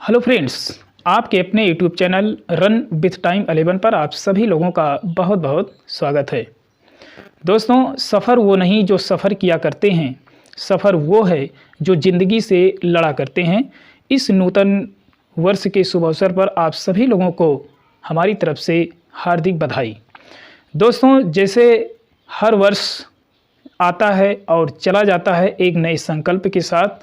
Hello friends, आपके अपने YouTube channel run with time 11 पर आप सभी लोगों का बहुत बहुत स्वागत है। दोस्तों, सफ़र वो नहीं जो सफ़र किया करते हैं, सफ़र वो है जो ज़िंदगी से लड़ा करते हैं। इस नूतन वर्ष के शुभ अवसर पर आप सभी लोगों को हमारी तरफ से हार्दिक बधाई। दोस्तों, जैसे हर वर्ष आता है और चला जाता है एक नए संकल्प के साथ,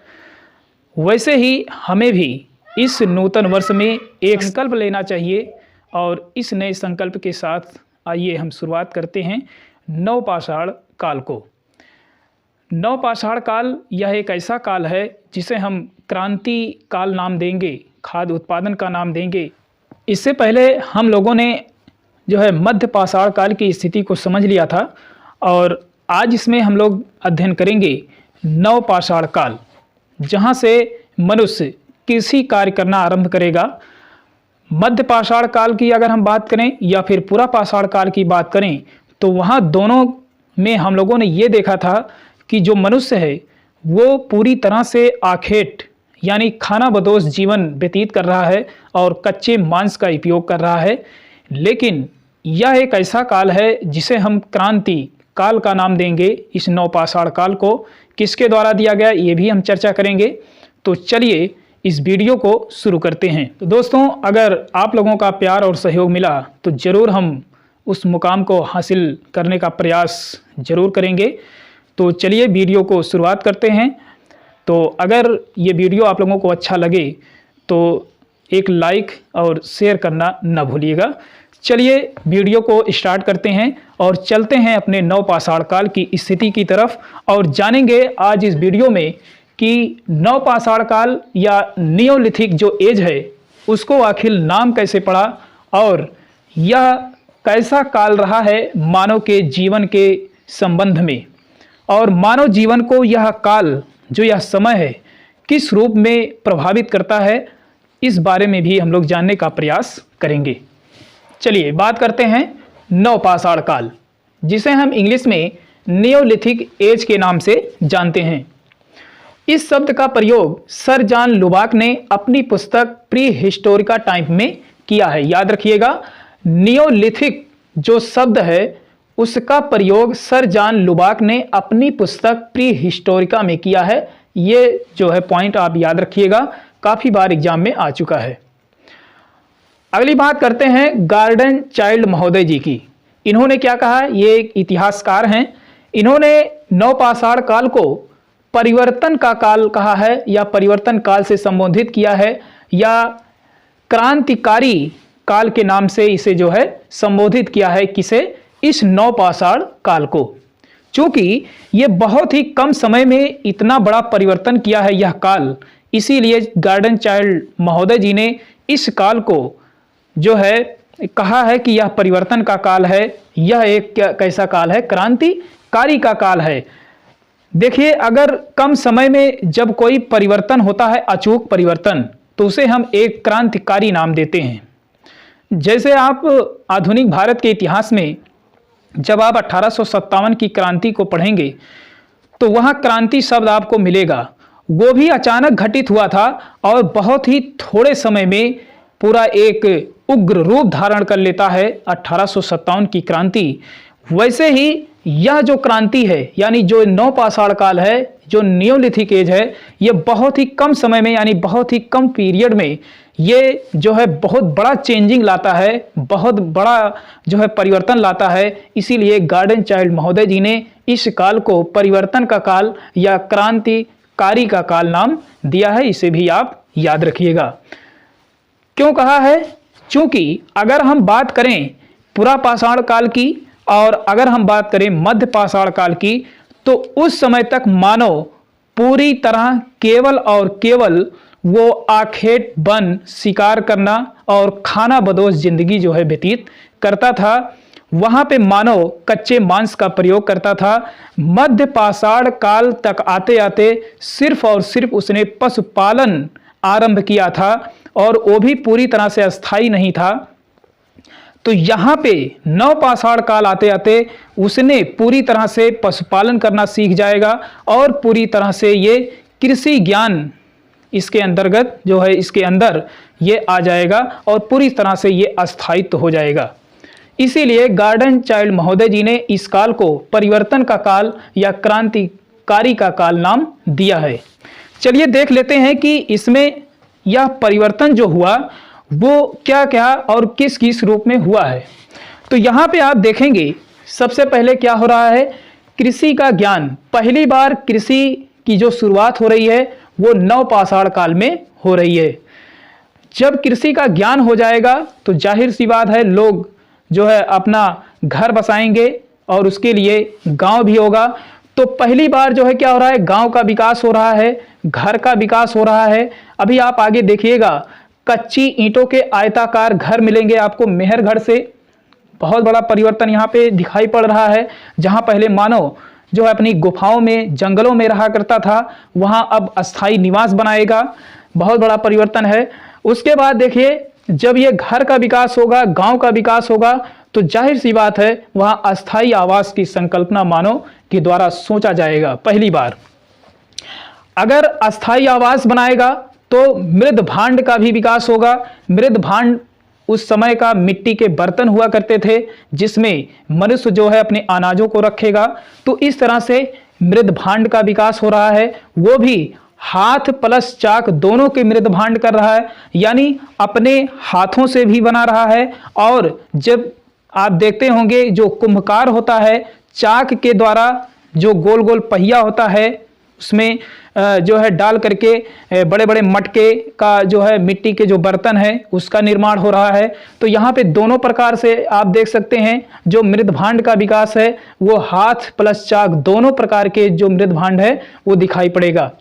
वैसे ही हमें भी इस नूतन वर्ष में एक संकल्प लेना चाहिए। और इस नए संकल्प के साथ आइए हम शुरुआत करते हैं नवपाषाढ़ काल को। नवपाषाढ़ काल यह एक ऐसा काल है जिसे हम क्रांति काल नाम देंगे, खाद्य उत्पादन का नाम देंगे। इससे पहले हम लोगों ने जो है मध्य पाषाढ़ काल की स्थिति को समझ लिया था और आज इसमें हम लोग अध्ययन करेंगे नवपाषाढ़ काल, जहाँ से मनुष्य कृषि कार्य करना आरंभ करेगा। मध्य पाषाढ़ काल की अगर हम बात करें या फिर पूरा पाषाढ़ काल की बात करें तो वहाँ दोनों में हम लोगों ने ये देखा था कि जो मनुष्य है वो पूरी तरह से आखेट यानी खाना बदोश जीवन व्यतीत कर रहा है और कच्चे मांस का उपयोग कर रहा है। लेकिन यह एक ऐसा काल है जिसे हम क्रांति काल का नाम देंगे। इस नवपाषाढ़ काल को किसके द्वारा दिया गया ये भी हम चर्चा करेंगे। तो चलिए इस वीडियो को शुरू करते हैं। तो दोस्तों, अगर आप लोगों का प्यार और सहयोग मिला तो ज़रूर हम उस मुकाम को हासिल करने का प्रयास ज़रूर करेंगे। तो चलिए वीडियो को शुरुआत करते हैं। तो अगर ये वीडियो आप लोगों को अच्छा लगे तो एक लाइक और शेयर करना न भूलिएगा। चलिए वीडियो को स्टार्ट करते हैं और चलते हैं अपने नवपाषाढ़ काल की स्थिति की तरफ और जानेंगे आज इस वीडियो में कि नवपाषाढ़ काल या नियोलिथिक जो एज है उसको आखिर नाम कैसे पड़ा और यह कैसा काल रहा है मानव के जीवन के संबंध में, और मानव जीवन को यह काल जो यह समय है किस रूप में प्रभावित करता है, इस बारे में भी हम लोग जानने का प्रयास करेंगे। चलिए बात करते हैं नवपाषाढ़ काल, जिसे हम इंग्लिश में नियोलिथिक एज के नाम से जानते हैं। इस शब्द का प्रयोग सर जॉन लुबाक ने अपनी पुस्तक प्री हिस्टोरिका टाइम में किया है। याद रखिएगा, नियोलिथिक जो शब्द है उसका प्रयोग सर जॉन लुबाक ने अपनी पुस्तक प्री हिस्टोरिका में किया है। ये जो है पॉइंट आप याद रखिएगा, काफ़ी बार एग्जाम में आ चुका है। अगली बात करते हैं गार्डन चाइल्ड महोदय जी की। इन्होंने क्या कहा, ये एक इतिहासकार हैं। इन्होंने नवपाषाढ़ काल को परिवर्तन का काल कहा है या परिवर्तन काल से संबोधित किया है या क्रांतिकारी काल के नाम से इसे जो है संबोधित किया है। किसे? इस नवपाषाढ़ काल को। चूंकि ये बहुत ही कम समय में इतना बड़ा परिवर्तन किया है यह काल, इसीलिए गार्डन चाइल्ड महोदय जी ने इस काल को जो है कहा है कि यह परिवर्तन का काल है। यह एक कैसा काल है? क्रांतिकारी का काल है। देखिए, अगर कम समय में जब कोई परिवर्तन होता है, अचूक परिवर्तन, तो उसे हम एक क्रांतिकारी नाम देते हैं। जैसे आप आधुनिक भारत के इतिहास में जब आप 1857 की क्रांति को पढ़ेंगे तो वहाँ क्रांति शब्द आपको मिलेगा। वो भी अचानक घटित हुआ था और बहुत ही थोड़े समय में पूरा एक उग्र रूप धारण कर लेता है 1857 की क्रांति। वैसे ही यह जो क्रांति है यानी जो नवपाषाढ़ काल है, जो नियोलिथिक एज है, ये बहुत ही कम समय में यानी बहुत ही कम पीरियड में ये जो है बहुत बड़ा चेंजिंग लाता है, बहुत बड़ा जो है परिवर्तन लाता है। इसीलिए गार्डन चाइल्ड महोदय जी ने इस काल को परिवर्तन का काल या क्रांतिकारी का काल नाम दिया है। इसे भी आप याद रखिएगा। क्यों कहा है? क्योंकि अगर हम बात करें पूरा पाषाण काल की और अगर हम बात करें मध्य पाषाण काल की, तो उस समय तक मानव पूरी तरह केवल और केवल वो आखेट वन शिकार करना और खाना बदोश जिंदगी जो है व्यतीत करता था। वहाँ पे मानव कच्चे मांस का प्रयोग करता था। मध्य पाषाण काल तक आते आते सिर्फ और सिर्फ उसने पशुपालन आरंभ किया था और वो भी पूरी तरह से अस्थायी नहीं था। तो यहाँ पे नवपाषाढ़ काल आते आते उसने पूरी तरह से पशुपालन करना सीख जाएगा और पूरी तरह से ये कृषि ज्ञान इसके अंतर्गत जो है इसके अंदर ये आ जाएगा और पूरी तरह से ये अस्थायित्व हो जाएगा। इसीलिए गार्डन चाइल्ड महोदय जी ने इस काल को परिवर्तन का काल या क्रांतिकारी का काल नाम दिया है। चलिए देख लेते हैं कि इसमें यह परिवर्तन जो हुआ वो क्या क्या और किस किस रूप में हुआ है। तो यहाँ पे आप देखेंगे सबसे पहले क्या हो रहा है, कृषि का ज्ञान। पहली बार कृषि की जो शुरुआत हो रही है वो नवपाषाण काल में हो रही है। जब कृषि का ज्ञान हो जाएगा तो जाहिर सी बात है लोग जो है अपना घर बसाएंगे और उसके लिए गांव भी होगा। तो पहली बार जो है क्या हो रहा है, गांव का विकास हो रहा है, घर का विकास हो रहा है। अभी आप आगे देखिएगा कच्ची ईंटों के आयताकार घर मिलेंगे आपको मेहरगढ़ से। बहुत बड़ा परिवर्तन यहाँ पे दिखाई पड़ रहा है। जहाँ पहले मानव जो है अपनी गुफाओं में जंगलों में रहा करता था वहाँ अब अस्थायी निवास बनाएगा। बहुत बड़ा परिवर्तन है। उसके बाद देखिए जब ये घर का विकास होगा, गांव का विकास होगा तो जाहिर सी बात है वहाँ अस्थायी आवास की संकल्पना मानव के द्वारा सोचा जाएगा। पहली बार अगर अस्थायी आवास बनाएगा तो मृद भांड का भी विकास होगा। मृद भांड उस समय का मिट्टी के बर्तन हुआ करते थे जिसमें मनुष्य जो है अपने अनाजों को रखेगा। तो इस तरह से मृद भांड का विकास हो रहा है। वो भी हाथ प्लस चाक दोनों के मृद भांड कर रहा है, यानी अपने हाथों से भी बना रहा है। और जब आप देखते होंगे जो कुंभकार होता है चाक के द्वारा जो गोल गोल पहिया होता है उसमें जो है डाल करके बड़े बड़े मटके का जो है मिट्टी के जो बर्तन है उसका निर्माण हो रहा है। तो यहाँ पे दोनों प्रकार से आप देख सकते हैं जो मृद भांड का विकास है वो हाथ प्लस चाक दोनों प्रकार के जो मृद भांड है वो दिखाई पड़ेगा।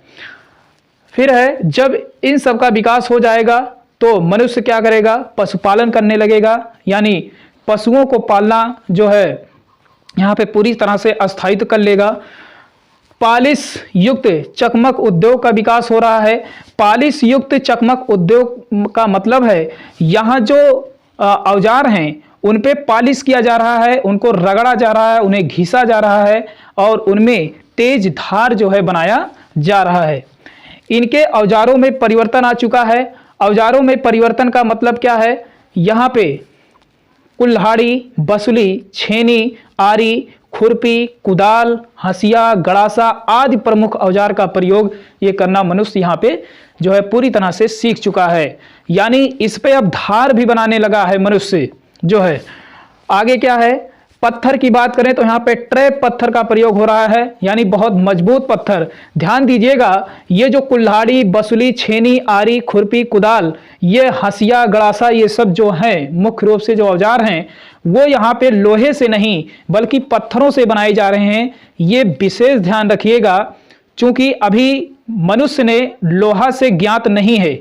फिर है जब इन सब का विकास हो जाएगा तो मनुष्य क्या करेगा, पशुपालन करने लगेगा, यानी पशुओं को पालना जो है यहाँ पे पूरी तरह से अस्थायित्व कर लेगा। पालिश युक्त चकमक उद्योग का विकास हो रहा है। पालिश युक्त चकमक उद्योग का मतलब है यहाँ जो औजार हैं उन पे पालिश किया जा रहा है, उनको रगड़ा जा रहा है, उन्हें घिसा जा रहा है और उनमें तेज धार जो है बनाया जा रहा है। इनके औजारों में परिवर्तन आ चुका है। औजारों में परिवर्तन का मतलब क्या है, यहाँ पे कुल्हाड़ी, बसुली, छेनी, आरी, खुरपी, कुदाल, हंसिया, गड़ासा आदि प्रमुख औजार का प्रयोग ये करना मनुष्य यहाँ पे जो है पूरी तरह से सीख चुका है। यानी इस पे अब धार भी बनाने लगा है मनुष्य जो है। आगे क्या है, पत्थर की बात करें तो यहाँ पे ट्रैप पत्थर का प्रयोग हो रहा है, यानी बहुत मजबूत पत्थर। ध्यान दीजिएगा ये जो कुल्हाड़ी, बसुली, छेनी, आरी, खुरपी, कुदाल, ये हंसिया, गड़ासा, ये सब जो हैं मुख्य रूप से जो औजार हैं वो यहाँ पे लोहे से नहीं बल्कि पत्थरों से बनाए जा रहे हैं। ये विशेष ध्यान रखिएगा क्योंकि अभी मनुष्य ने लोहा से ज्ञात नहीं है।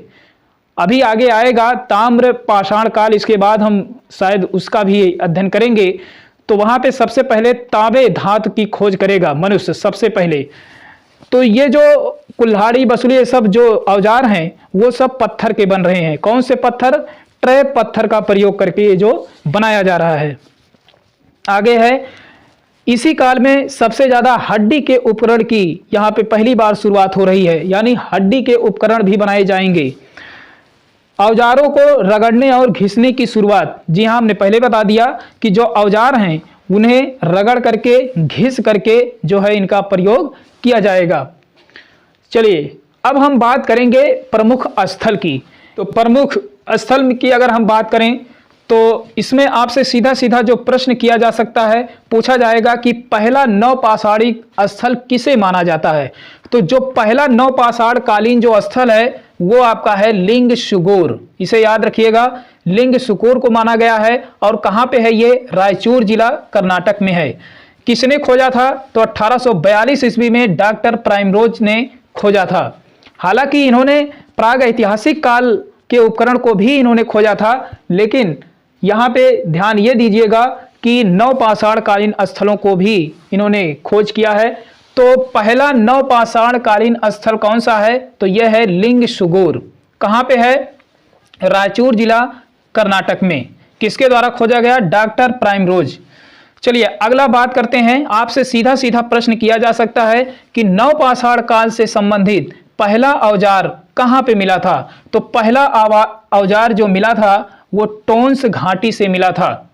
अभी आगे आएगा ताम्र पाषाण काल, इसके बाद हम शायद उसका भी अध्ययन करेंगे। तो वहां पे सबसे पहले तांबे धातु की खोज करेगा मनुष्य सबसे पहले। तो ये जो कुल्हाड़ी, बसुली, ये सब जो औजार हैं वो सब पत्थर के बन रहे हैं। कौन से पत्थर, ट्रैप पत्थर का प्रयोग करके ये जो बनाया जा रहा है। आगे है इसी काल में सबसे ज्यादा हड्डी के उपकरण की यहाँ पे पहली बार शुरुआत हो रही है, यानी हड्डी के उपकरण भी बनाए जाएंगे। औजारों को रगड़ने और घिसने की शुरुआत, जी हाँ हमने पहले बता दिया कि जो औजार हैं उन्हें रगड़ करके घिस करके जो है इनका प्रयोग किया जाएगा। चलिए अब हम बात करेंगे प्रमुख स्थल की। तो प्रमुख स्थल की अगर हम बात करें तो इसमें आपसे सीधा सीधा जो प्रश्न किया जा सकता है, पूछा जाएगा कि पहला नवपाषाणी स्थल किसे माना जाता है। तो जो पहला नवपाषाण कालीन जो स्थल है वो आपका है लिंग सुगोर। इसे याद रखिएगा, लिंग सुगोर को माना गया है। और कहाँ पे है ये, रायचूर जिला कर्नाटक में है। किसने खोजा था, तो 1842 ईस्वी में डॉक्टर प्राइमरोज ने खोजा था। हालांकि इन्होंने प्राग ऐतिहासिक काल के उपकरण को भी इन्होंने खोजा था, लेकिन यहाँ पे ध्यान ये दीजिएगा कि नवपाषाण कालीन स्थलों को भी इन्होंने खोज किया है। तो पहला नवपाषाण कालीन स्थल कौन सा है, तो यह है लिंग सुगोर। कहाँ पे है, रायचूर जिला कर्नाटक में। किसके द्वारा खोजा गया, डॉक्टर प्राइमरोज। चलिए अगला बात करते हैं। आपसे सीधा सीधा प्रश्न किया जा सकता है कि नवपाषाण काल से संबंधित पहला औजार कहाँ पे मिला था? तो पहला औजार जो मिला था वो टोंस घाटी से मिला था।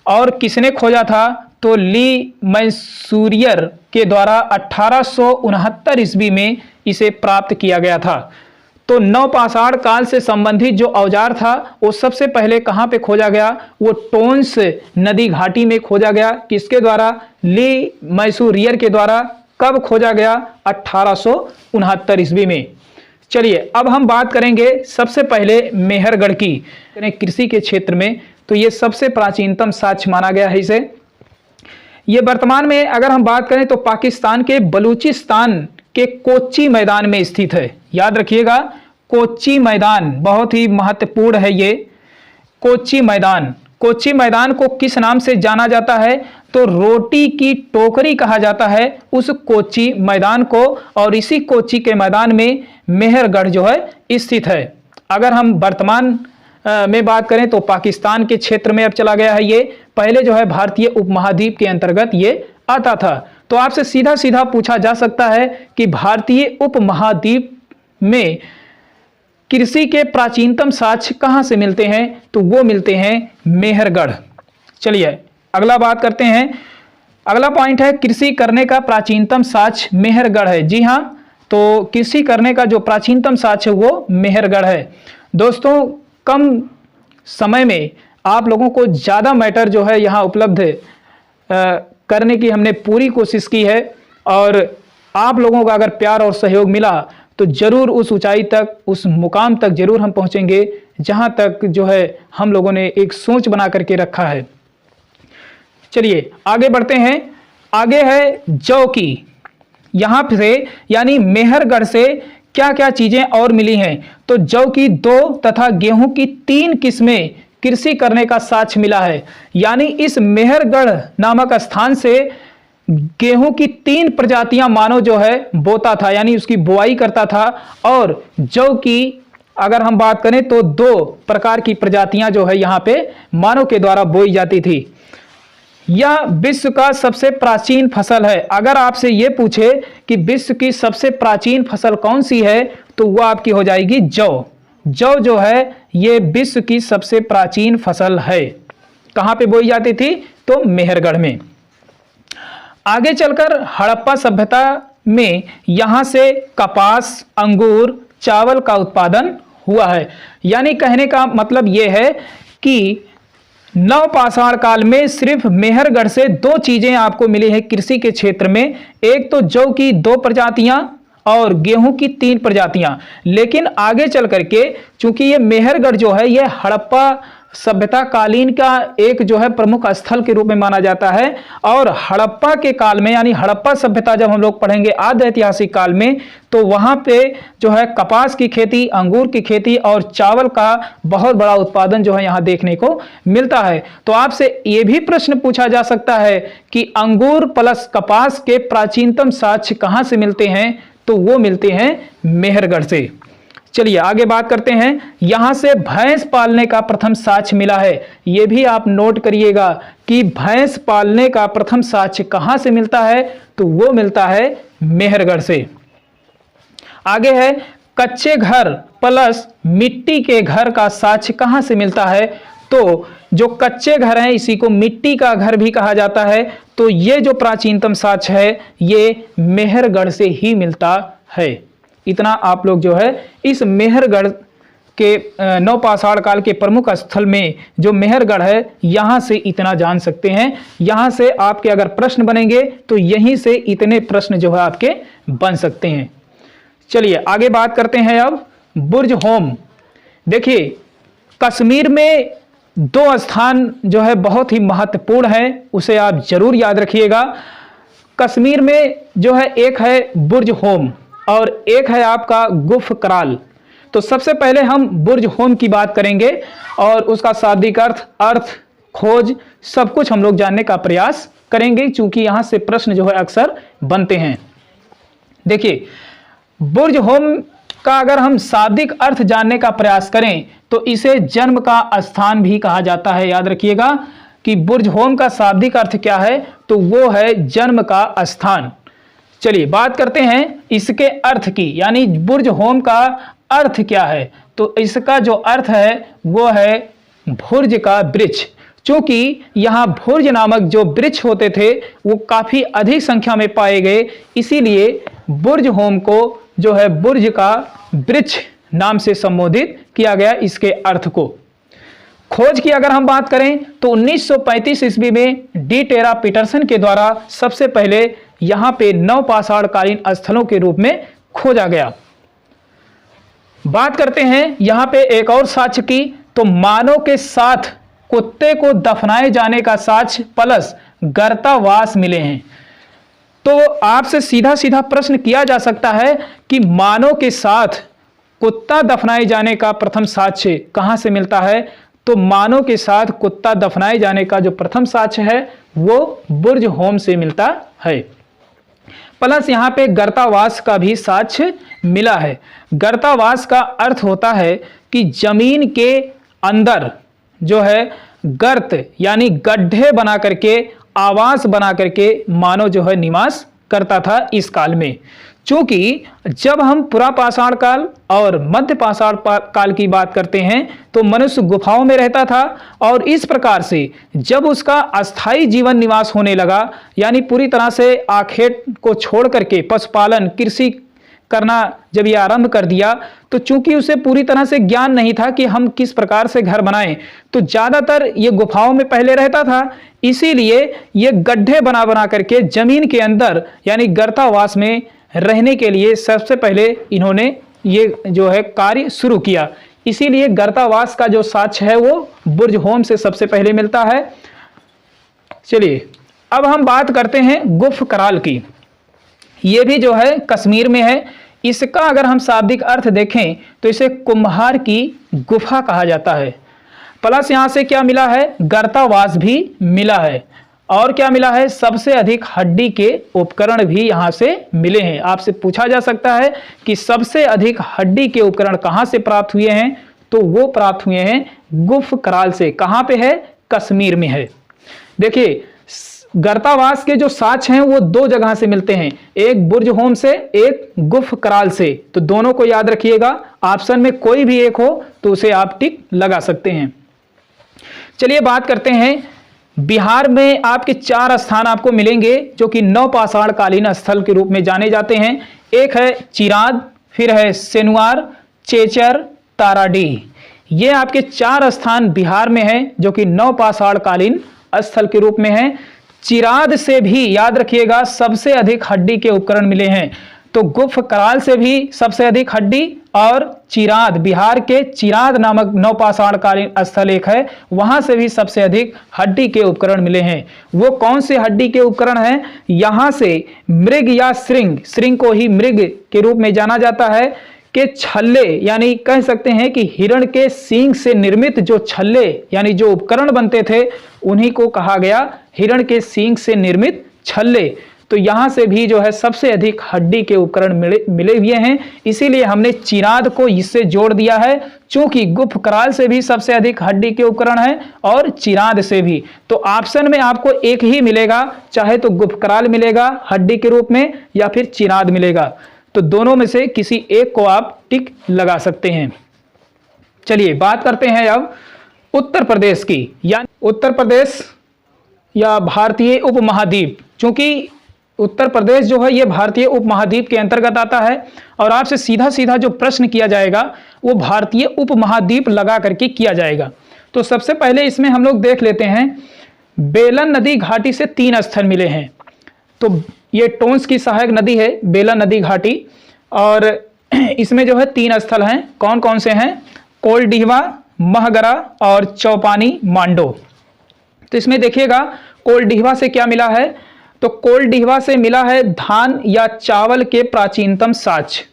और किसने खोजा था? तो ली मैसूरियर के द्वारा 1869 ईस्वी में इसे प्राप्त किया गया था। तो नवपाषाण काल से संबंधित जो औजार था वो सबसे पहले कहाँ पे खोजा गया? वो टोंस नदी घाटी में खोजा गया। किसके द्वारा? ली मैसूरियर के द्वारा। कब खोजा गया? 1869 ईस्वी में। चलिए अब हम बात करेंगे सबसे पहले मेहरगढ़ की। कृषि के क्षेत्र में तो ये सबसे प्राचीनतम साक्ष्य माना गया है इसे। ये वर्तमान में अगर हम बात करें तो पाकिस्तान के बलूचिस्तान के कोच्चि मैदान में स्थित है। याद रखिएगा, कोच्चि मैदान बहुत ही महत्वपूर्ण है। ये कोच्चि मैदान को किस नाम से जाना जाता है? तो रोटी की टोकरी कहा जाता है उस कोच्चि मैदान को। और इसी कोच्चि के मैदान में मेहरगढ़ जो है स्थित है। अगर हम वर्तमान में बात करें तो पाकिस्तान के क्षेत्र में अब चला गया है। ये पहले जो है भारतीय उपमहाद्वीप के अंतर्गत ये आता था। तो आपसे सीधा सीधा पूछा जा सकता है कि भारतीय उपमहाद्वीप में कृषि के प्राचीनतम साक्ष्य कहाँ से मिलते हैं? तो वो मिलते हैं मेहरगढ़। चलिए अगला बात करते हैं। अगला पॉइंट है कृषि करने का प्राचीनतम साक्ष्य मेहरगढ़ है। जी हाँ, तो कृषि करने का जो प्राचीनतम साक्ष्य है वो मेहरगढ़ है। दोस्तों कम समय में आप लोगों को ज़्यादा मैटर जो है यहाँ उपलब्ध करने की हमने पूरी कोशिश की है। और आप लोगों का अगर प्यार और सहयोग मिला तो ज़रूर उस ऊंचाई तक, उस मुकाम तक ज़रूर हम पहुँचेंगे जहाँ तक जो है हम लोगों ने एक सोच बना करके रखा है। चलिए आगे बढ़ते हैं। आगे है जौ की। यहाँ से यानी मेहरगढ़ से क्या क्या चीज़ें और मिली हैं? तो जौ की 2 तथा गेहूं की 3 किस्में कृषि करने का साक्ष्य मिला है। यानी इस मेहरगढ़ नामक स्थान से गेहूं की 3 प्रजातियां मानव जो है बोता था, यानी उसकी बुआई करता था। और जौ की अगर हम बात करें तो 2 प्रकार की प्रजातियां जो है यहाँ पे मानव के द्वारा बोई जाती थी। यह विश्व का सबसे प्राचीन फसल है। अगर आपसे ये पूछे कि विश्व की सबसे प्राचीन फसल कौन सी है तो वो आपकी हो जाएगी जौ। जौ जो है ये विश्व की सबसे प्राचीन फसल है। कहाँ पे बोई जाती थी? तो मेहरगढ़ में। आगे चलकर हड़प्पा सभ्यता में यहाँ से कपास, अंगूर, चावल का उत्पादन हुआ है। यानी कहने का मतलब ये है कि नवपाषाण काल में सिर्फ मेहरगढ़ से 2 चीजें आपको मिली है कृषि के क्षेत्र में। एक तो जौ की 2 प्रजातियां और गेहूं की 3 प्रजातियां। लेकिन आगे चल करके चूंकि ये मेहरगढ़ जो है ये हड़प्पा सभ्यता कालीन का एक जो है प्रमुख स्थल के रूप में माना जाता है। और हड़प्पा के काल में यानी हड़प्पा सभ्यता जब हम लोग पढ़ेंगे आद्य ऐतिहासिक काल में तो वहाँ पे जो है कपास की खेती, अंगूर की खेती और चावल का बहुत बड़ा उत्पादन जो है यहाँ देखने को मिलता है। तो आपसे ये भी प्रश्न पूछा जा सकता है कि अंगूर प्लस कपास के प्राचीनतम साक्ष्य कहाँ से मिलते हैं? तो वो मिलते हैं मेहरगढ़ से। चलिए आगे बात करते हैं। यहां से भैंस पालने का प्रथम साक्ष्य मिला है। यह भी आप नोट करिएगा कि भैंस पालने का प्रथम साक्ष्य कहां से मिलता है? तो वो मिलता है मेहरगढ़ से। आगे है कच्चे घर प्लस मिट्टी के घर का साक्ष्य कहां से मिलता है? तो जो कच्चे घर हैं इसी को मिट्टी का घर भी कहा जाता है। तो ये जो प्राचीनतम साक्ष्य है ये मेहरगढ़ से ही मिलता है। इतना आप लोग जो है इस मेहरगढ़ के नवपाषाण काल के प्रमुख स्थल में जो मेहरगढ़ है यहाँ से इतना जान सकते हैं। यहाँ से आपके अगर प्रश्न बनेंगे तो यहीं से इतने प्रश्न जो है आपके बन सकते हैं। चलिए आगे बात करते हैं अब बुर्ज होम। देखिए कश्मीर में 2 स्थान जो है बहुत ही महत्वपूर्ण है, उसे आप जरूर याद रखिएगा। कश्मीर में जो है एक है बुर्ज होम और एक है आपका गुफ कराल। तो सबसे पहले हम बुर्ज होम की बात करेंगे और उसका शाब्दिक अर्थ, खोज सब कुछ हम लोग जानने का प्रयास करेंगे क्योंकि यहाँ से प्रश्न जो है अक्सर बनते हैं। देखिए बुर्ज होम का अगर हम शाब्दिक अर्थ जानने का प्रयास करें तो इसे जन्म का स्थान भी कहा जाता है। याद रखिएगा कि बुर्ज होम का शाब्दिक अर्थ क्या है? तो वो है जन्म का स्थान। चलिए बात करते हैं इसके अर्थ की, यानी बुर्ज होम का अर्थ क्या है, तो इसका जो अर्थ है वो है भुर्ज का वृक्ष। क्योंकि यहाँ भुर्ज नामक जो वृक्ष होते थे वो काफी अधिक संख्या में पाए गए, इसीलिए बुर्ज होम को जो है बुर्ज का वृक्ष नाम से संबोधित किया गया इसके अर्थ को। खोज की अगर हम बात करें तो 1935 ईस्वी में डी टेरा पीटरसन के द्वारा सबसे पहले यहां पे नवपाषाण कालीन स्थलों के रूप में खोजा गया। बात करते हैं यहां पे एक और साक्ष्य की, तो मानव के साथ कुत्ते को दफनाए जाने का साक्ष्य प्लस गर्तावास मिले हैं। तो आपसे सीधा सीधा प्रश्न किया जा सकता है कि मानव के साथ कुत्ता दफनाए जाने का प्रथम साक्ष्य कहां से मिलता है, तो मानव के साथ कुत्ता दफनाए जाने का जो प्रथम साक्ष्य है वो बुर्ज होम से मिलता है। प्लस यहाँ पे गर्तावास का भी साक्ष्य मिला है। गर्तावास का अर्थ होता है कि जमीन के अंदर जो है गर्त यानी गड्ढे बना करके, आवास बना करके मानव जो है निवास करता था इस काल में। चूंकि जब हम पुरापाषाण काल और मध्य पाषाण काल की बात करते हैं तो मनुष्य गुफाओं में रहता था, और इस प्रकार से जब उसका अस्थायी जीवन निवास होने लगा, यानी पूरी तरह से आखेट को छोड़ करके पशुपालन कृषि करना जब ये आरंभ कर दिया, तो चूंकि उसे पूरी तरह से ज्ञान नहीं था कि हम किस प्रकार से घर बनाएं, तो ज़्यादातर ये गुफाओं में पहले रहता था। इसीलिए ये गड्ढे बना बना करके जमीन के अंदर यानी गर्तावास में रहने के लिए सबसे पहले इन्होंने ये जो है कार्य शुरू किया। इसीलिए गर्तावास का जो साक्ष्य है वो बुर्ज होम से सबसे पहले मिलता है। चलिए अब हम बात करते हैं गुफ कराल की। ये भी जो है कश्मीर में है। इसका अगर हम शाब्दिक अर्थ देखें तो इसे कुम्हार की गुफा कहा जाता है। प्लस यहाँ से क्या मिला है, गर्तावास भी मिला है, और क्या मिला है, सबसे अधिक हड्डी के उपकरण भी यहाँ से मिले हैं। आपसे पूछा जा सकता है कि सबसे अधिक हड्डी के उपकरण कहाँ से प्राप्त हुए हैं, तो वो प्राप्त हुए हैं गुफ कराल से। कहाँ पे है, कश्मीर में है। देखिए गर्तावास के जो साक्ष्य हैं वो दो जगह से मिलते हैं, एक बुर्ज होम से, एक गुफ कराल से। तो दोनों को याद रखिएगा, ऑप्शन में कोई भी एक हो तो उसे आप टिक लगा सकते हैं। चलिए बात करते हैं, बिहार में आपके 4 स्थान आपको मिलेंगे जो कि नवपाषाण कालीन स्थल के रूप में जाने जाते हैं। एक है चिराद, फिर है सेनुआर, चेचर, ताराडीह। ये आपके 4 स्थान बिहार में हैं जो कि नवपाषाण कालीन स्थल के रूप में हैं। चिराद से भी याद रखिएगा सबसे अधिक हड्डी के उपकरण मिले हैं। तो गुफ कराल से भी सबसे अधिक हड्डी, और चिराद, बिहार के चिराद नामक नवपाषाण कालीन स्थल एक है, वहां से भी सबसे अधिक हड्डी के उपकरण मिले हैं। वो कौन से हड्डी के उपकरण हैं, यहां से मृग या श्रृंग, श्रृंग को ही मृग के रूप में जाना जाता है, के छल्ले, यानी कह सकते हैं कि हिरण के सींग से निर्मित जो छल्ले यानी जो उपकरण बनते थे उन्हीं को कहा गया हिरण के सींग से निर्मित छल्ले। तो यहां से भी जो है सबसे अधिक हड्डी के उपकरण मिले हुए हैं, इसीलिए हमने चिराद को इससे जोड़ दिया है। चूंकि गुफ कराल से भी सबसे अधिक हड्डी के उपकरण है और चिराद से भी, तो ऑप्शन में आपको एक ही मिलेगा, चाहे तो गुफ कराल मिलेगा हड्डी के रूप में या फिर चिराद मिलेगा। तो दोनों में से किसी एक को आप टिक लगा सकते हैं। चलिए बात करते हैं अब उत्तर प्रदेश की, यानी उत्तर प्रदेश या भारतीय उपमहाद्वीप। चूंकि उत्तर प्रदेश जो है ये भारतीय उपमहाद्वीप के अंतर्गत आता है, और आपसे सीधा सीधा जो प्रश्न किया जाएगा वो भारतीय उपमहाद्वीप लगा करके किया जाएगा। तो सबसे पहले इसमें हम लोग देख लेते हैं, बेलन नदी घाटी से 3 स्थल मिले हैं। तो ये टोंस की सहायक नदी है बेलन नदी घाटी, और इसमें जो है 3 स्थल हैं। कौन कौन से हैं, कोलडीहवा, महगरा और चौपानी मांडो। तो इसमें देखिएगा कोलडीहवा से क्या मिला है, तो कोलडीहवा से मिला है धान या चावल के प्राचीनतम साक्ष्य।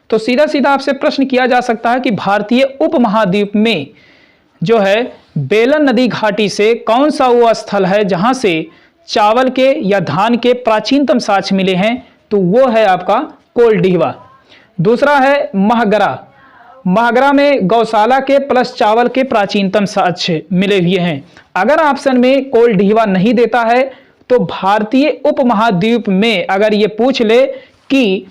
तो सीधा सीधा आपसे प्रश्न किया जा सकता है कि भारतीय उपमहाद्वीप में जो है बेलन नदी घाटी से कौन सा वो स्थल है जहां से चावल के या धान के प्राचीनतम साक्ष्य मिले हैं, तो वो है आपका कोलडीहवा। दूसरा है महगरा, महगरा में गौशाला के प्लस चावल के प्राचीनतम साक्ष्य मिले हुए हैं। अगर ऑप्शन में कोलडीहवा नहीं देता है तो भारतीय उपमहाद्वीप में अगर ये पूछ ले कि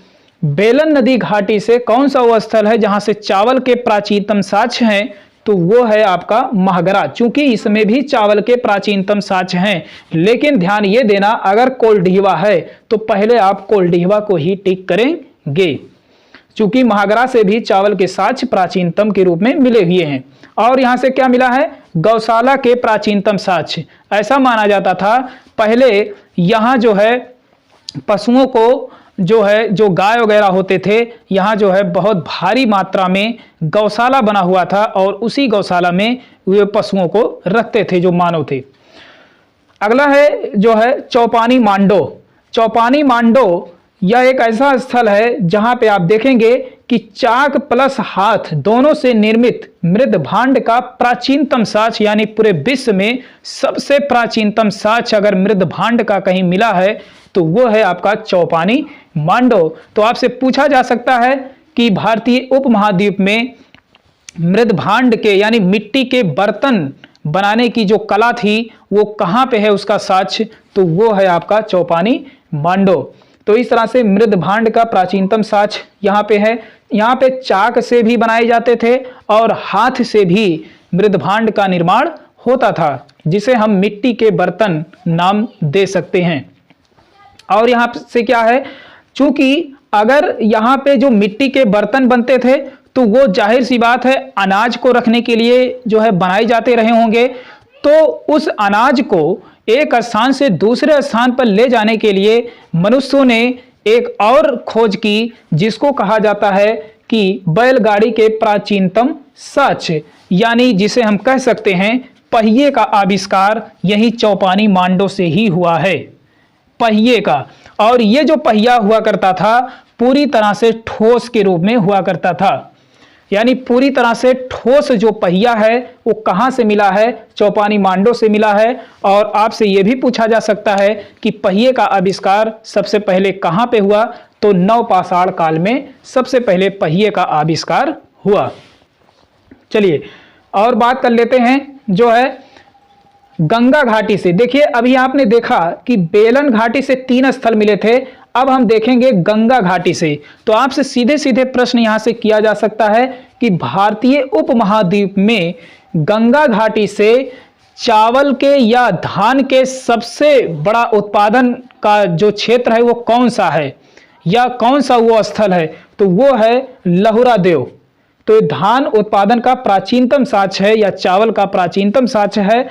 बेलन नदी घाटी से कौन सा वो स्थल है जहां से चावल के प्राचीनतम साक्ष्य हैं? तो वो है आपका महगरा, चूंकि इसमें भी चावल के प्राचीनतम साक्ष्य हैं। लेकिन ध्यान ये देना, अगर कोल्डिहवा है तो पहले आप कोल्डिहवा को ही टिक करेंगे, चूंकि महागरा से भी चावल के साक्ष्य प्राचीनतम के रूप में मिले हुए हैं। और यहां से क्या मिला है? गौशाला के प्राचीनतम साक्ष्य। ऐसा माना जाता था पहले यहां जो है पशुओं को जो गाय वगैरह होते थे, यहाँ जो है बहुत भारी मात्रा में गौशाला बना हुआ था और उसी गौशाला में वे पशुओं को रखते थे जो मानव थे। अगला है जो है चौपानी मांडो। चौपानी मांडो यह एक ऐसा स्थल है जहां पे आप देखेंगे कि चाक प्लस हाथ दोनों से निर्मित मृद भांड का प्राचीनतम साक्ष्य, यानी पूरे विश्व में सबसे प्राचीनतम साक्ष्य अगर मृद भांड का कहीं मिला है तो वो है आपका चौपानी मांडो। तो आपसे पूछा जा सकता है कि भारतीय उपमहाद्वीप में मृद भांड के यानी मिट्टी के बर्तन बनाने की जो कला थी वो कहाँ पे है उसका साक्ष्य? तो वो है आपका चौपानी मांडो। तो इस तरह से मृद भांड का प्राचीनतम साक्ष्य यहाँ पे है। यहाँ पे चाक से भी बनाए जाते थे और हाथ से भी मृद भांड का निर्माण होता था, जिसे हम मिट्टी के बर्तन नाम दे सकते हैं। और यहाँ से क्या है, चूंकि अगर यहाँ पे जो मिट्टी के बर्तन बनते थे तो वो जाहिर सी बात है अनाज को रखने के लिए जो है बनाए जाते रहे होंगे, तो उस अनाज को एक स्थान से दूसरे स्थान पर ले जाने के लिए मनुष्यों ने एक और खोज की, जिसको कहा जाता है कि बैलगाड़ी के प्राचीनतम साक्ष्य, यानी जिसे हम कह सकते हैं पहिए का आविष्कार यही चौपानी मांडो से ही हुआ है, पहिए का। और ये जो पहिया हुआ करता था पूरी तरह से ठोस के रूप में हुआ करता था, यानी पूरी तरह से ठोस जो पहिया है वो कहाँ से मिला है? चौपानी मांडो से मिला है। और आपसे ये भी पूछा जा सकता है कि पहिए का आविष्कार सबसे पहले कहाँ पे हुआ? तो नवपाषाण काल में सबसे पहले पहिए का आविष्कार हुआ। चलिए और बात कर लेते हैं जो है गंगा घाटी से। देखिए अभी आपने देखा कि बेलन घाटी से 3 स्थल मिले थे, अब हम देखेंगे गंगा घाटी से। तो आपसे सीधे सीधे प्रश्न यहां से किया जा सकता है कि भारतीय उपमहाद्वीप में गंगा घाटी से चावल के या धान के सबसे बड़ा उत्पादन का जो क्षेत्र है वो कौन सा है, या कौन सा वो स्थल है? तो वो है लहुरा देव। तो धान उत्पादन का प्राचीनतम साक्ष्य है या चावल का प्राचीनतम साक्ष्य है,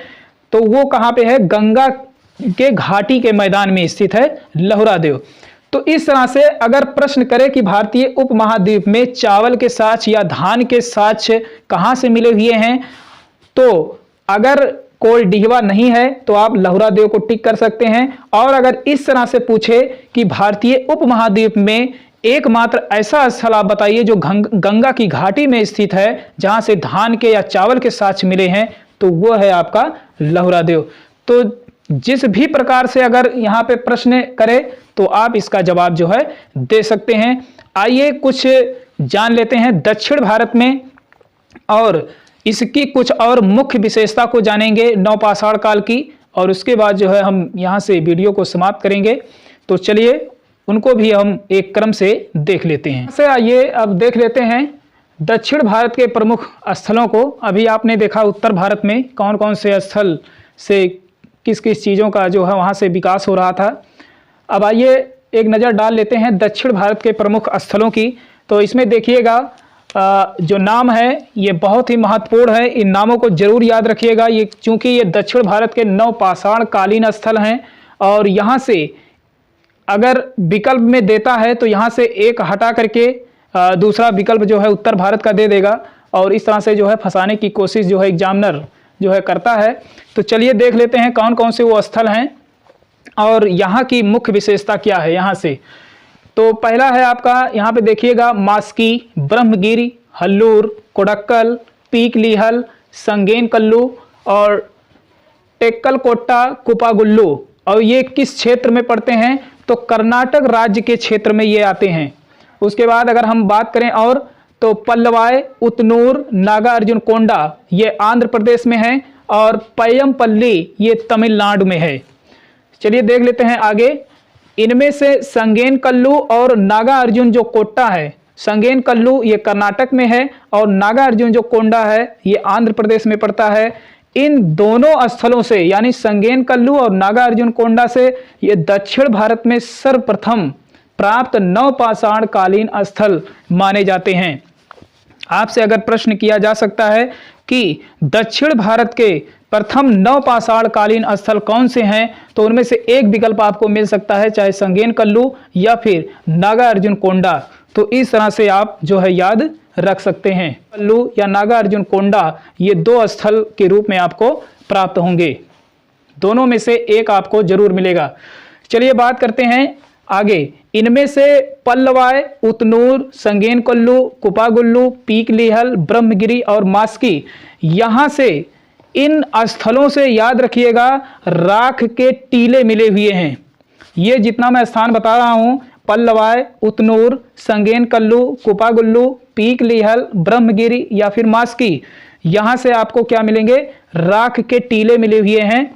तो वो कहाँ पे है? गंगा के घाटी के मैदान में स्थित है लहुरा देव। तो इस तरह से अगर प्रश्न करें कि भारतीय उपमहाद्वीप में चावल के साक्ष्य या धान के साक्ष्य कहाँ से मिले हुए हैं, तो अगर कोल्डिहवा नहीं है तो आप लहुरा देव को टिक कर सकते हैं। और अगर इस तरह से पूछे कि भारतीय उपमहाद्वीप में एकमात्र ऐसा स्थल आप बताइए जो गंगा की घाटी में स्थित है जहां से धान के या चावल के साक्ष्य मिले हैं, तो वो है आपका लहुरा देव। तो जिस भी प्रकार से अगर यहाँ पे प्रश्न करे तो आप इसका जवाब जो है दे सकते हैं। आइए कुछ जान लेते हैं दक्षिण भारत में और इसकी कुछ और मुख्य विशेषता को जानेंगे नवपाषाण काल की, और उसके बाद जो है हम यहाँ से वीडियो को समाप्त करेंगे। तो चलिए उनको भी हम एक क्रम से देख लेते हैं। से आइए अब देख लेते हैं दक्षिण भारत के प्रमुख स्थलों को। अभी आपने देखा उत्तर भारत में कौन कौन से स्थल से किस किस चीज़ों का जो है वहाँ से विकास हो रहा था। अब आइए एक नज़र डाल लेते हैं दक्षिण भारत के प्रमुख स्थलों की। तो इसमें देखिएगा जो नाम है ये बहुत ही महत्वपूर्ण है, इन नामों को जरूर याद रखिएगा। ये चूँकि ये दक्षिण भारत के नवपाषाण कालीन स्थल हैं और यहाँ से अगर विकल्प में देता है तो यहाँ से एक हटा करके दूसरा विकल्प जो है उत्तर भारत का दे देगा, और इस तरह से जो है फंसाने की कोशिश जो है एग्जामिनर जो है करता है। तो चलिए देख लेते हैं कौन कौन से वो स्थल हैं और यहाँ की मुख्य विशेषता क्या है। यहाँ से तो पहला है आपका, यहाँ पे देखिएगा मास्की, ब्रह्मगिरी, हल्लूर, कोडक्कल, पीक लीहल, संगेन कल्लू और टेक्कल कोट्टा कुपागुल्लू। और ये किस क्षेत्र में पड़ते हैं? तो कर्नाटक राज्य के क्षेत्र में ये आते हैं। उसके बाद अगर हम बात करें और तो पल्लवाय, उतनूर, नागा अर्जुन कोंडा ये आंध्र प्रदेश में है और पय्यमपल्ली ये तमिलनाडु में है। चलिए देख लेते हैं आगे। इनमें से संगेन कल्लू और नागा अर्जुन जो कोट्टा है, संगेन कल्लू ये कर्नाटक में है और नागा अर्जुन जो कोंडा है ये आंध्र प्रदेश में पड़ता है। इन दोनों स्थलों से यानी संगेन कल्लू और नागा अर्जुन कोंडा से ये दक्षिण भारत में सर्वप्रथम प्राप्त नवपाषाण कालीन स्थल माने जाते हैं। आपसे अगर प्रश्न किया जा सकता है कि दक्षिण भारत के प्रथम नवपाषाण कालीन स्थल कौन से हैं, तो उनमें से एक विकल्प आपको मिल सकता है, चाहे संगेन कल्लू या फिर नागा अर्जुन कोंडा। तो इस तरह से आप जो है याद रख सकते हैं। कल्लू या नागा अर्जुन कोंडा ये दो स्थल के रूप में आपको प्राप्त होंगे, दोनों में से एक आपको जरूर मिलेगा। चलिए बात करते हैं आगे। इनमें से पल्लवाय, उतनूर, संगेन कल्लू, कुपागुल्लू, पीकलीहल, ब्रह्मगिरी और मास्की, यहाँ से इन स्थलों से याद रखिएगा राख के टीले मिले हुए हैं। ये जितना मैं स्थान बता रहा हूँ, पल्लवाय, उतनूर, संगेन कल्लू, कुपागुल्लू, पीकलीहल, ब्रह्मगिरी या फिर मास्की, यहाँ से आपको क्या मिलेंगे, राख के टीले मिले हुए हैं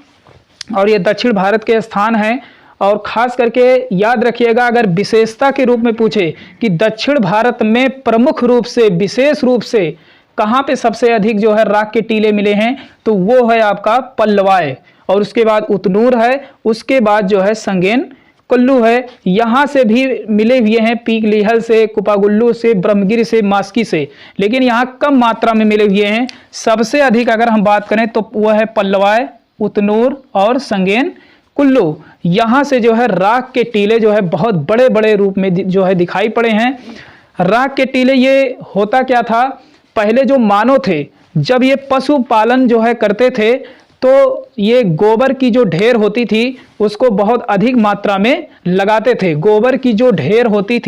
और ये दक्षिण भारत के स्थान हैं। और खास करके याद रखिएगा, अगर विशेषता के रूप में पूछे कि दक्षिण भारत में प्रमुख रूप से विशेष रूप से कहाँ पे सबसे अधिक जो है राख के टीले मिले हैं, तो वो है आपका पल्लवाय और उसके बाद उतनूर है, उसके बाद जो है संगेन कल्लू है। यहाँ से भी मिले हुए हैं पीकलीहल से, कुपागुल्लू से, ब्रह्मगिरी से, मास्की से, लेकिन यहाँ कम मात्रा में मिले हुए हैं। सबसे अधिक अगर हम बात करें तो वह है पल्लवाय, उतनूर और संगेन कुल्लू। यहाँ से जो है राख के टीले जो है बहुत बड़े बड़े रूप में जो है दिखाई पड़े हैं। राख के टीले ये होता क्या था, पहले जो मानव थे जब ये पशुपालन जो है करते थे तो ये गोबर की जो ढेर होती थी उसको बहुत अधिक मात्रा में लगाते थे। गोबर की जो ढेर होती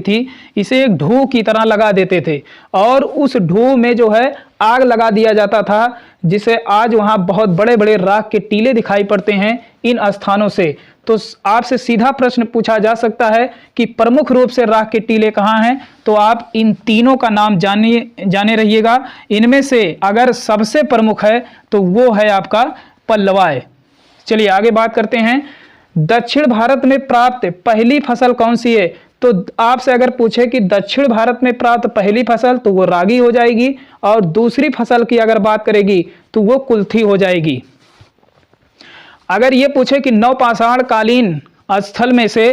थी इसे एक ढू की तरह लगा देते थे और उस ढू में जो है आग लगा दिया जाता था, जिसे आज वहाँ बहुत बड़े बड़े राख के टीले दिखाई पड़ते हैं इन स्थानों से। तो आपसे सीधा प्रश्न पूछा जा सकता है कि प्रमुख रूप से राख के टीले कहाँ हैं, तो आप इन तीनों का नाम जाने रहिएगा। इनमें से अगर सबसे प्रमुख है तो वो है आपका पल्लवाय। चलिए आगे बात करते हैं। दक्षिण भारत में प्राप्त पहली फसल कौन सी है, तो आपसे अगर पूछे कि दक्षिण भारत में प्राप्त पहली फसल तो वो रागी हो जाएगी और दूसरी फसल की अगर बात करेगी तो वो कुल्थी हो जाएगी। अगर ये पूछे कि नवपाषाण कालीन स्थल में से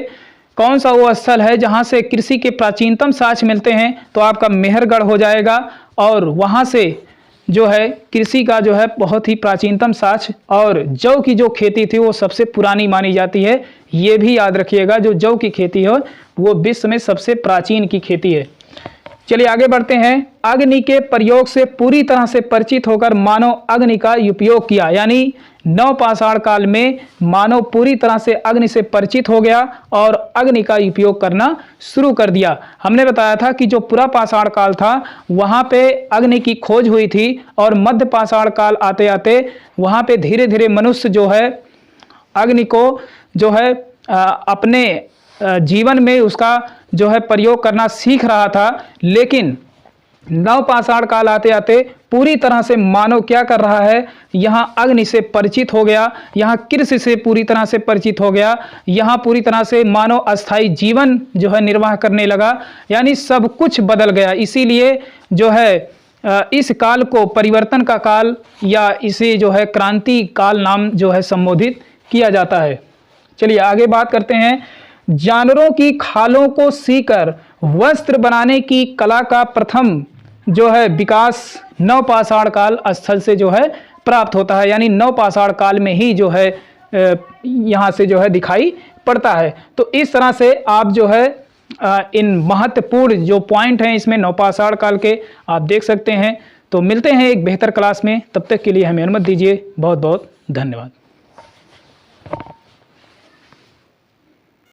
कौन सा वो स्थल है जहाँ से कृषि के प्राचीनतम साक्ष्य मिलते हैं, तो आपका मेहरगढ़ हो जाएगा और वहाँ से जो है कृषि का जो है बहुत ही प्राचीनतम साक्ष्य और जौ की जो खेती थी वो सबसे पुरानी मानी जाती है। ये भी याद रखिएगा, जो जौ की खेती है वो विश्व में सबसे प्राचीन की खेती है। चलिए आगे बढ़ते हैं। अग्नि के प्रयोग से पूरी तरह से परिचित होकर मानव अग्नि का उपयोग किया, यानी नवपाषाण काल में मानव पूरी तरह से अग्नि से परिचित हो गया और अग्नि का उपयोग करना शुरू कर दिया। हमने बताया था कि जो पूरा पाषाण काल था वहाँ पे अग्नि की खोज हुई थी और मध्य पाषाण काल आते आते वहाँ पे धीरे धीरे मनुष्य जो है अग्नि को जो है अपने जीवन में उसका जो है प्रयोग करना सीख रहा था। लेकिन नवपाषाण काल आते आते पूरी तरह से मानव क्या कर रहा है, यहाँ अग्नि से परिचित हो गया, यहाँ कृषि से पूरी तरह से परिचित हो गया, यहाँ पूरी तरह से मानव अस्थायी जीवन जो है निर्वाह करने लगा, यानी सब कुछ बदल गया। इसीलिए जो है इस काल को परिवर्तन का काल या इसे जो है क्रांति काल नाम जो है संबोधित किया जाता है। चलिए आगे बात करते हैं। जानवरों की खालों को सीकर वस्त्र बनाने की कला का प्रथम जो है विकास नवपाषाण काल स्थल से जो है प्राप्त होता है, यानी नवपाषाण काल में ही जो है यहाँ से जो है दिखाई पड़ता है। तो इस तरह से आप जो है इन महत्वपूर्ण जो पॉइंट हैं इसमें नवपाषाण काल के आप देख सकते हैं। तो मिलते हैं एक बेहतर क्लास में, तब तक के लिए हमें अनुमति दीजिए। बहुत बहुत धन्यवाद।